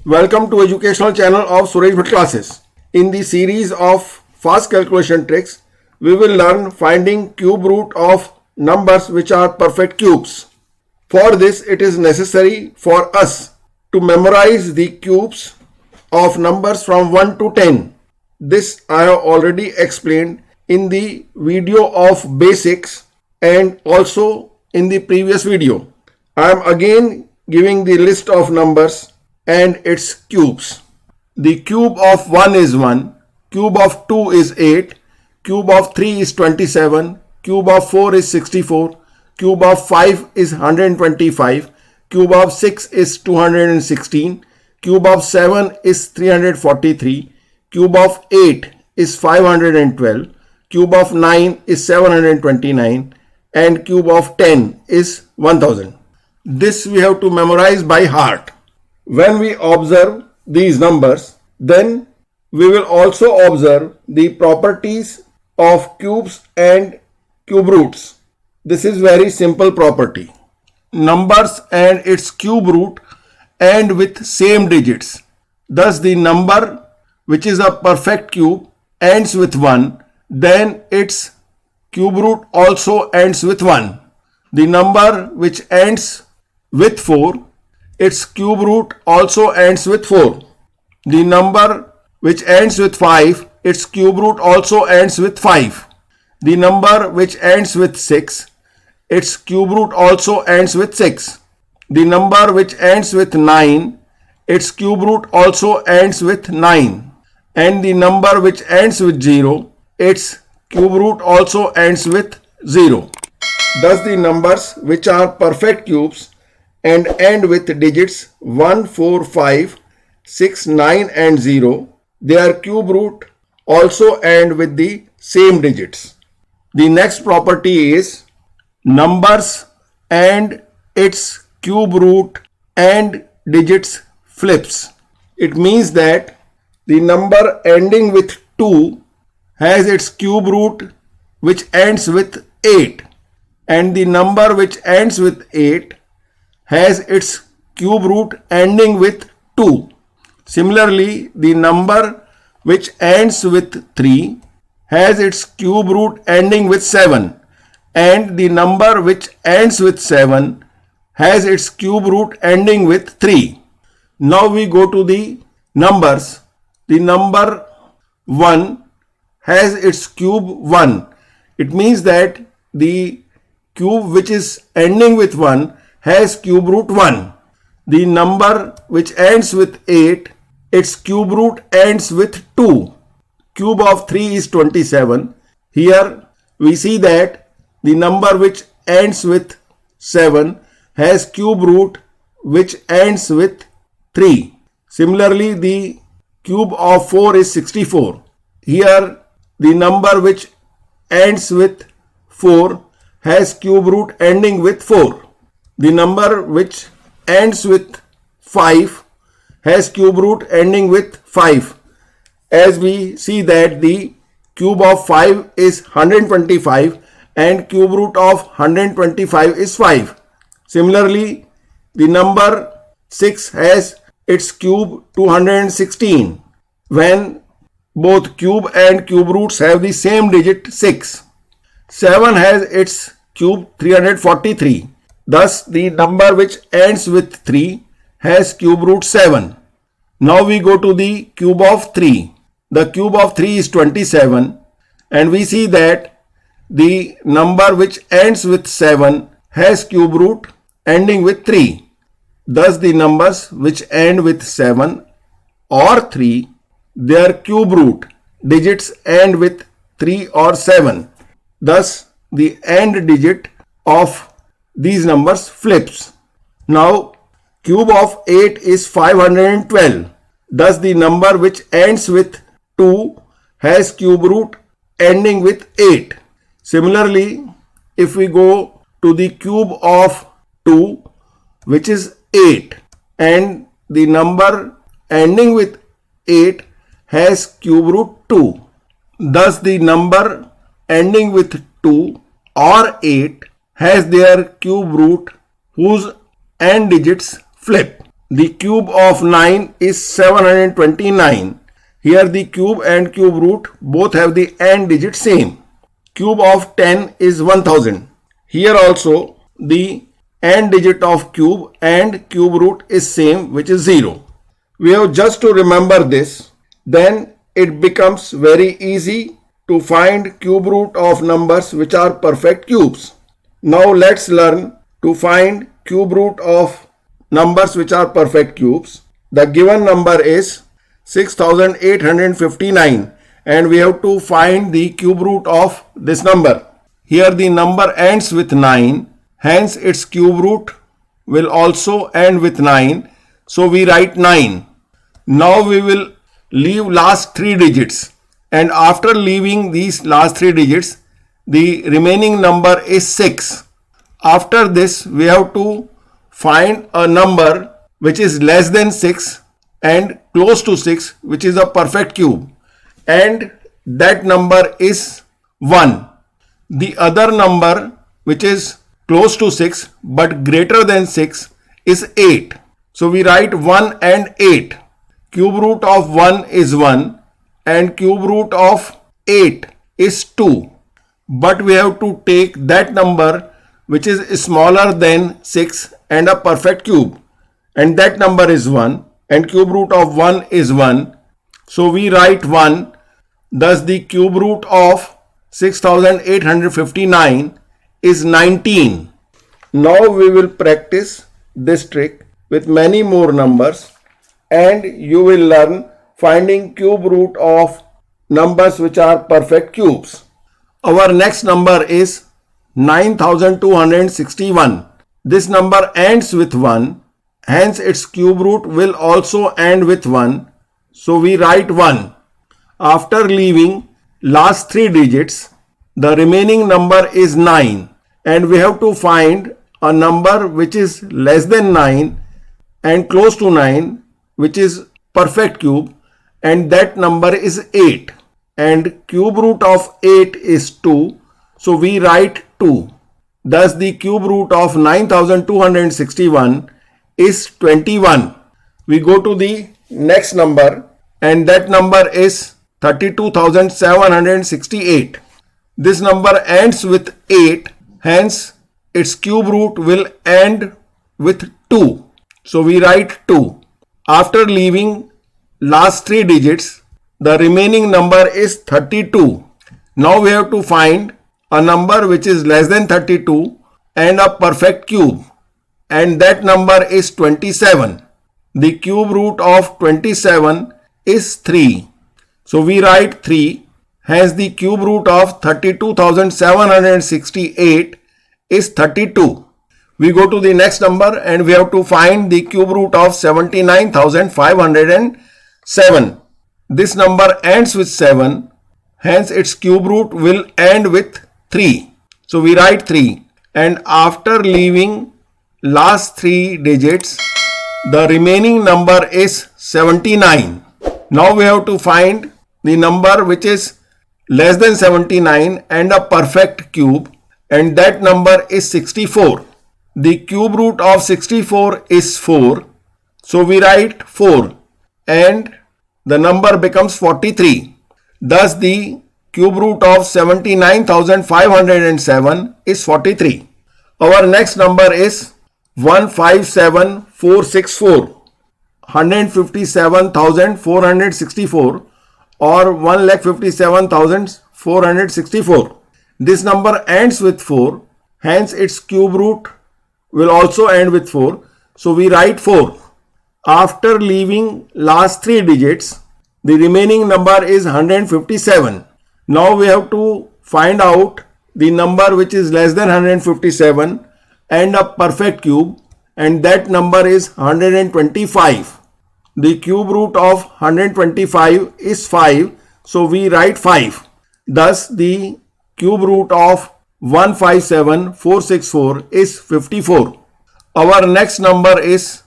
Welcome to educational channel of Suresh Bhatt Classes. In the series of fast calculation tricks, we will learn finding cube root of numbers which are perfect cubes. For this, it is necessary for us to memorize the cubes of numbers from 1 to 10. This I have already explained in the video of basics and also in the previous video. I am again giving the list of numbers and its cubes. The cube of 1 is 1, cube of 2 is 8, cube of 3 is 27, cube of 4 is 64, cube of 5 is 125, cube of 6 is 216, cube of 7 is 343, cube of 8 is 512, cube of 9 is 729, and cube of 10 is 1000. This we have to memorize by heart. When we observe these numbers, then we will also observe the properties of cubes and cube roots. This is very simple property. Numbers and its cube root end with same digits. Thus the number which is a perfect cube ends with 1, then its cube root also ends with 1. The number which ends with 4, its cube root also ends with 4. The number which ends with 5, its cube root also ends with 5. The number which ends with 6, its cube root also ends with 6. The number which ends with 9, its cube root also ends with 9. And the number which ends with 0, its cube root also ends with 0. Thus the numbers which are perfect cubes and end with digits 1, 4, 5, 6, 9 and 0, their cube root also end with the same digits. The next property is numbers and its cube root and digits flips. It means that the number ending with 2 has its cube root which ends with 8, and the number which ends with 8 has its cube root ending with 2. Similarly, the number which ends with 3 has its cube root ending with 7, and the number which ends with 7 has its cube root ending with 3. Now we go to the numbers. The number 1 has its cube 1. It means that the cube which is ending with 1 has cube root 1. The number which ends with 8, its cube root ends with 2. Cube of 3 is 27. Here we see that the number which ends with 7 has cube root which ends with 3. Similarly, the cube of 4 is 64. Here the number which ends with 4 has cube root ending with 4. The number which ends with 5 has cube root ending with 5. As we see that the cube of 5 is 125 and cube root of 125 is 5. Similarly, the number 6 has its cube 216 when both cube and cube roots have the same digit 6. 7 has its cube 343. Thus, the number which ends with 3 has cube root 7. Now we go to the cube of 3. The cube of 3 is 27, and we see that the number which ends with 7 has cube root ending with 3. Thus, the numbers which end with 7 or 3, their cube root digits end with 3 or 7. Thus, the end digit of these numbers flips. Now, cube of 8 is 512. Thus, the number which ends with 2 has cube root ending with 8. Similarly, if we go to the cube of 2, which is 8, and the number ending with 8 has cube root 2. Thus, the number ending with 2 or 8 has their cube root whose end digits flip. The cube of 9 is 729. Here the cube and cube root both have the AND digit same. Cube of 10 is 1000. Here also the AND digit of cube and cube root is same, which is 0. We have just to remember this. Then it becomes very easy to find cube root of numbers which are perfect cubes. Now let's learn to find cube root of numbers which are perfect cubes. The given number is 6859 and we have to find the cube root of this number. Here the number ends with 9, hence its cube root will also end with 9. So we write 9. Now we will leave last 3 digits, and after leaving these last 3 digits, the remaining number is 6. After this, we have to find a number which is less than 6 and close to 6, which is a perfect cube, and that number is 1. The other number which is close to 6 but greater than 6 is 8. So we write 1 and 8. Cube root of 1 is 1 and cube root of 8 is 2. But we have to take that number which is smaller than 6 and a perfect cube, and that number is 1 and cube root of 1 is 1. So we write 1. Thus the cube root of 6859 is 19. Now we will practice this trick with many more numbers and you will learn finding cube root of numbers which are perfect cubes. Our next number is 9261. This number ends with 1, hence its cube root will also end with 1. So we write 1. After leaving last 3 digits, the remaining number is 9, and we have to find a number which is less than 9 and close to 9, which is perfect cube, and that number is 8, and cube root of 8 is 2, so we write 2. Thus the cube root of 9261 is 21. We go to the next number, and that number is 32,768. This number ends with 8, hence its cube root will end with 2. So we write 2. After leaving last 3 digits, the remaining number is 32. Now we have to find a number which is less than 32 and a perfect cube, and that number is 27. The cube root of 27 is 3. So we write 3. Hence the cube root of 32,768 is 32. We go to the next number and we have to find the cube root of 79,507. This number ends with 7. Hence its cube root will end with 3. So we write 3. And after leaving last 3 digits, the remaining number is 79. Now we have to find the number which is less than 79 and a perfect cube, and that number is 64. The cube root of 64 is 4. So we write 4 and the number becomes 43. Thus the cube root of 79,507 is 43. Our next number is 157464. 157,464 or 1,57,464. This number ends with 4, hence its cube root will also end with 4. So we write 4. After leaving last 3 digits, the remaining number is 157. Now we have to find out the number which is less than 157 and a perfect cube, and that number is 125. The cube root of 125 is 5, so we write 5. Thus the cube root of 157464 is 54. Our next number is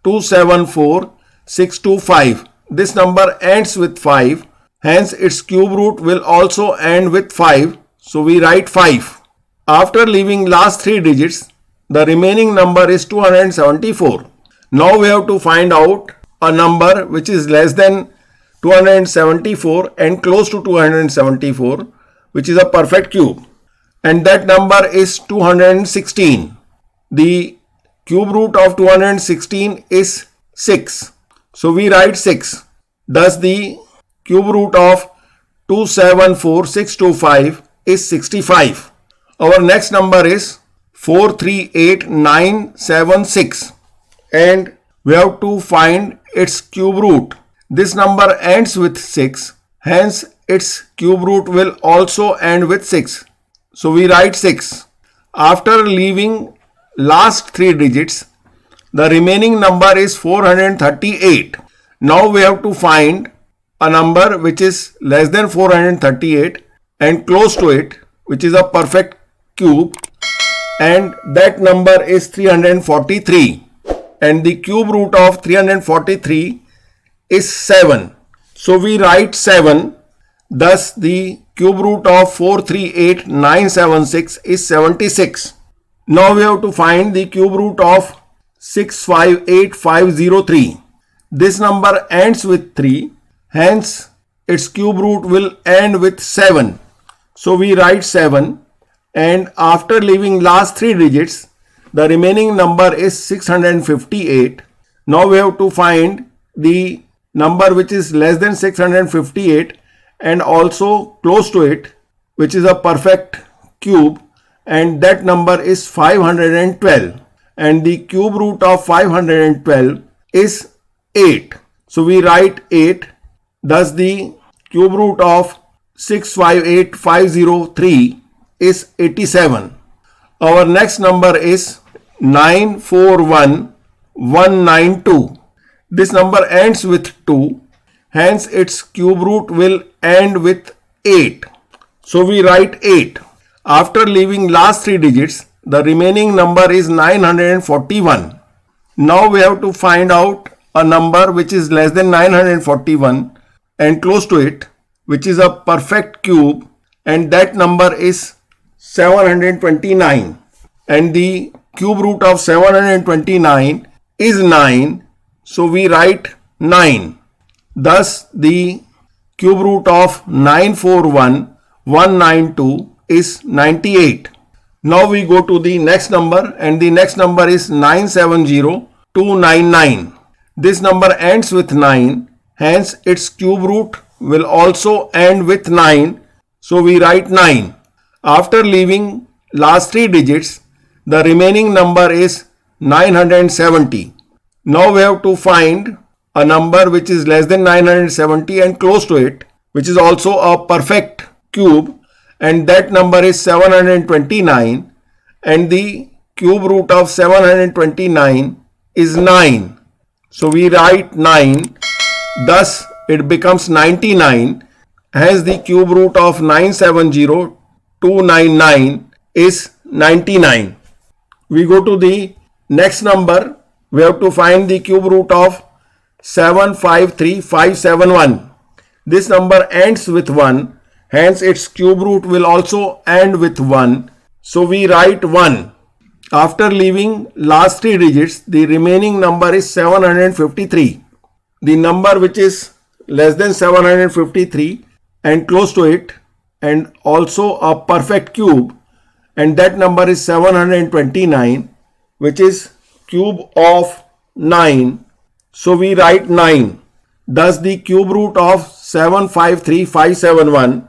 274625. This number ends with 5, hence its cube root will also end with 5, so we write 5. After leaving last 3 digits, the remaining number is 274. Now we have to find out a number which is less than 274 and close to 274, which is a perfect cube, and that number is 216. The cube root of 216 is 6. So we write 6. Thus the cube root of 274625 is 65. Our next number is 438976 and we have to find its cube root. This number ends with 6, hence its cube root will also end with 6. So we write 6. After leaving last 3 digits, the remaining number is 438. Now we have to find a number which is less than 438 and close to it, which is a perfect cube, and that number is 343, and the cube root of 343 is 7. So we write 7. Thus the cube root of 438976 is 76. Now we have to find the cube root of 658503. This number ends with 3, hence its cube root will end with 7. So we write 7, and after leaving last 3 digits, the remaining number is 658. Now we have to find the number which is less than 658 and also close to it, which is a perfect cube, and that number is 512, and the cube root of 512 is 8. So we write 8. Thus the cube root of 658503 is 87. Our next number is 941192. This number ends with 2, hence its cube root will end with 8. So we write 8. After leaving last 3 digits, the remaining number is 941. Now we have to find out a number which is less than 941 and close to it, which is a perfect cube, and that number is 729, and the cube root of 729 is 9. So we write 9. Thus the cube root of 941192 is 98. Now we go to the next number, and the next number is 970299. This number ends with 9, hence its cube root will also end with 9. So we write 9. After leaving last 3 digits, the remaining number is 970. Now we have to find a number which is less than 970 and close to it, which is also a perfect cube, and that number is 729, and the cube root of 729 is 9. So we write 9. Thus it becomes 99, hence the cube root of 970299 is 99. We go to the next number. We have to find the cube root of 753571. This number ends with 1, hence its cube root will also end with 1. So we write 1. After leaving last 3 digits, the remaining number is 753. The number which is less than 753 and close to it, and also a perfect cube, and that number is 729, which is cube of 9. So we write 9. Thus the cube root of 753571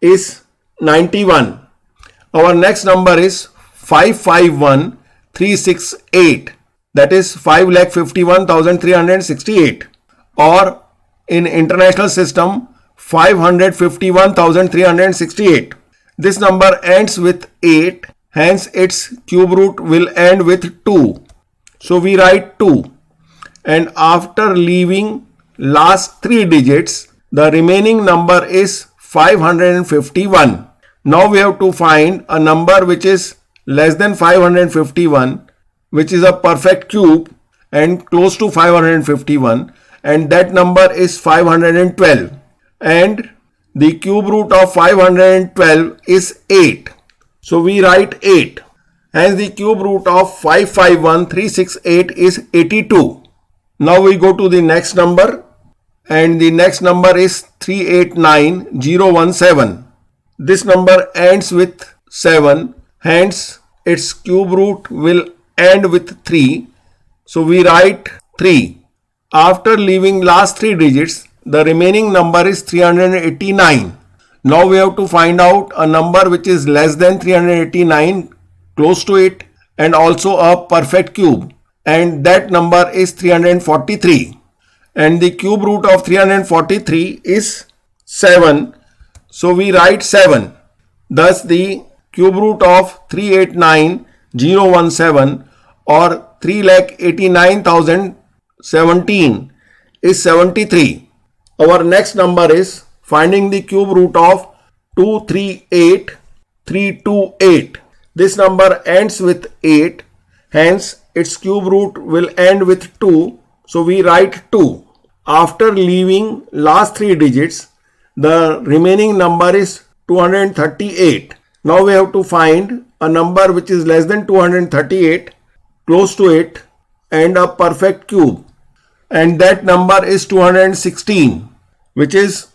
is 91. Our next number is 551368, that is 5,51,368, or in international system 551,368. This number ends with 8, hence its cube root will end with 2. So we write 2, and after leaving last 3 digits, the remaining number is 551. Now we have to find a number which is less than 551, which is a perfect cube and close to 551, and that number is 512, and the cube root of 512 is 8. So we write 8. Hence the cube root of 551368 is 82. Now we go to the next number, and the next number is 389017. This number ends with 7, hence its cube root will end with 3. So we write 3. After leaving last 3 digits, the remaining number is 389. Now we have to find out a number which is less than 389, close to it, and also a perfect cube, and that number is 343. And the cube root of 343 is 7. So we write 7. Thus the cube root of 389017 or 3,89,017 is 73. Our next number is finding the cube root of 238328. This number ends with 8, hence its cube root will end with 2. So we write 2. After leaving last 3 digits, the remaining number is 238. Now we have to find a number which is less than 238, close to it, and a perfect cube. And that number is 216, which is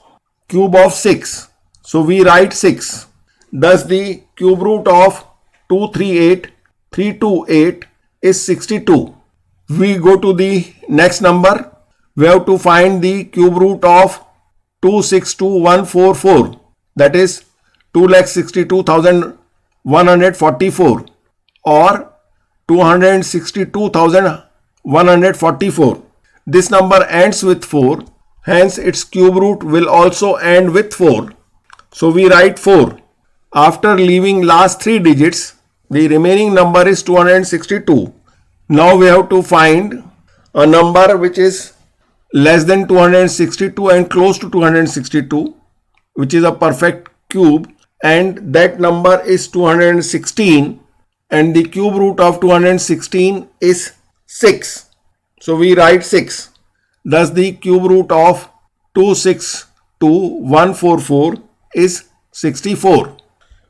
cube of 6. So we write 6. Thus the cube root of 238328 is 62. We go to the next number. We have to find the cube root of 262144, that is 2,62,144 or 262,144. This number ends with 4, hence its cube root will also end with 4. So we write 4. After leaving last 3 digits, the remaining number is 262. Now we have to find a number which is less than 262 and close to 262, which is a perfect cube, and that number is 216, and the cube root of 216 is 6. So we write 6. Thus the cube root of 262144 is 64.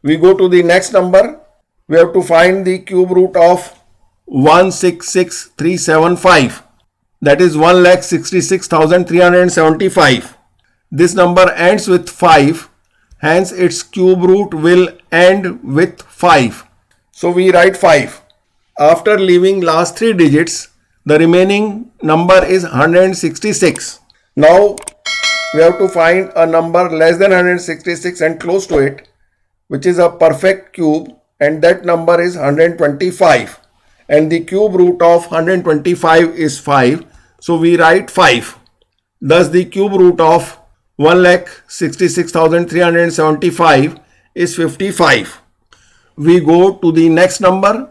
We go to the next number. We have to find the cube root of 166375. That is 1,66,375. This number ends with 5. Hence its cube root will end with 5. So we write 5. After leaving last 3 digits, the remaining number is 166. Now we have to find a number less than 166 and close to it, which is a perfect cube, and that number is 125. And the cube root of 125 is 5. So we write 5. Thus the cube root of 1,66,375 is 55. We go to the next number.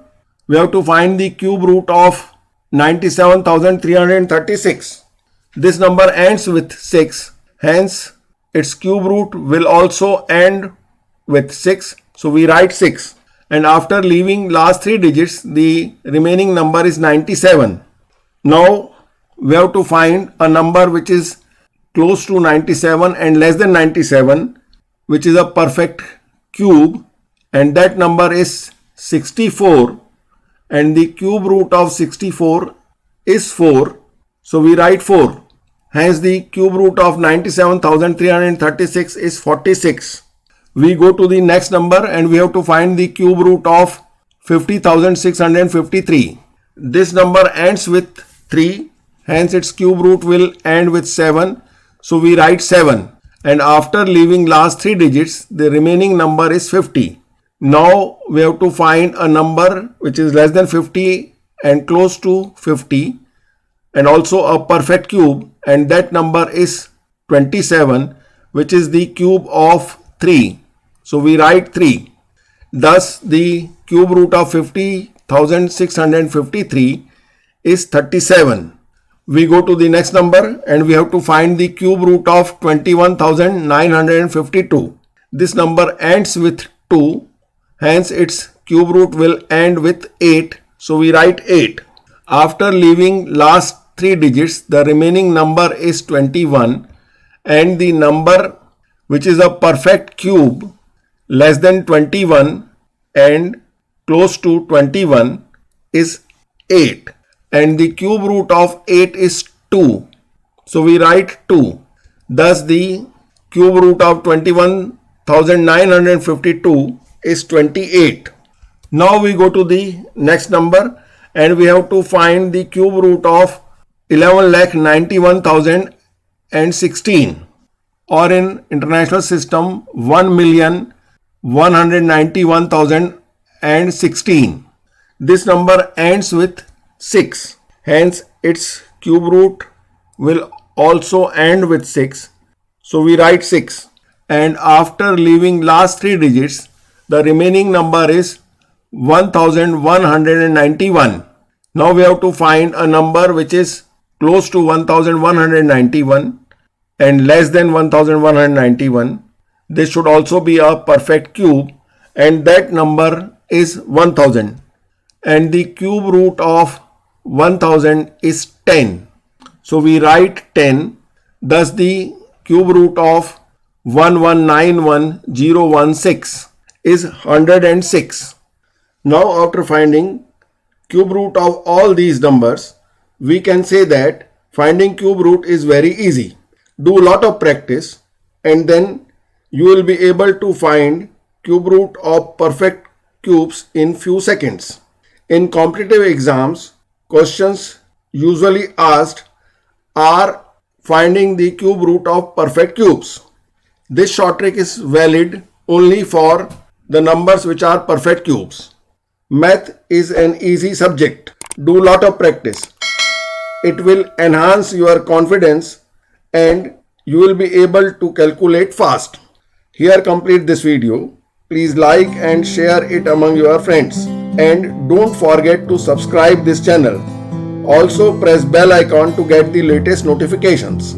We have to find the cube root of 97,336. This number ends with 6. Hence its cube root will also end with 6. So we write 6. And after leaving last 3 digits, the remaining number is 97. Now we have to find a number which is close to 97 and less than 97, which is a perfect cube, and that number is 64, and the cube root of 64 is 4. So we write 4. Hence the cube root of 97,336 is 46. We go to the next number and we have to find the cube root of 50,653. This number ends with 3. Hence its cube root will end with 7. So we write 7. And after leaving last 3 digits, the remaining number is 50. Now we have to find a number which is less than 50 and close to 50, and also a perfect cube, and that number is 27, which is the cube of 3. So we write 3. Thus the cube root of 50,653 is 37. We go to the next number and we have to find the cube root of 21,952. This number ends with 2. Hence its cube root will end with 8. So we write 8. After leaving last 3 digits, the remaining number is 21, and the number which is a perfect cube less than 21 and close to 21 is 8, and the cube root of 8 is 2. So we write 2. Thus the cube root of 21,952 is 28. Now we go to the next number and we have to find the cube root of 11,91,016, or in international system 1,191,016. This number ends with 6. Hence its cube root will also end with 6. So we write 6. And after leaving last 3 digits, the remaining number is 1191. Now we have to find a number which is close to 1191 and less than 1191. This should also be a perfect cube, and that number is 1000. And the cube root of 1000 is 10. So we write 10. Thus the cube root of 1191016 is 106. Now after finding cube root of all these numbers, we can say that finding cube root is very easy. Do a lot of practice and then you will be able to find cube root of perfect cubes in few seconds. In competitive exams, questions usually asked are finding the cube root of perfect cubes. This short trick is valid only for the numbers which are perfect cubes. Math is an easy subject. Do a lot of practice. It will enhance your confidence and you will be able to calculate fast. Here complete this video. Please like and share it among your friends. And don't forget to subscribe this channel. Also press bell icon to get the latest notifications.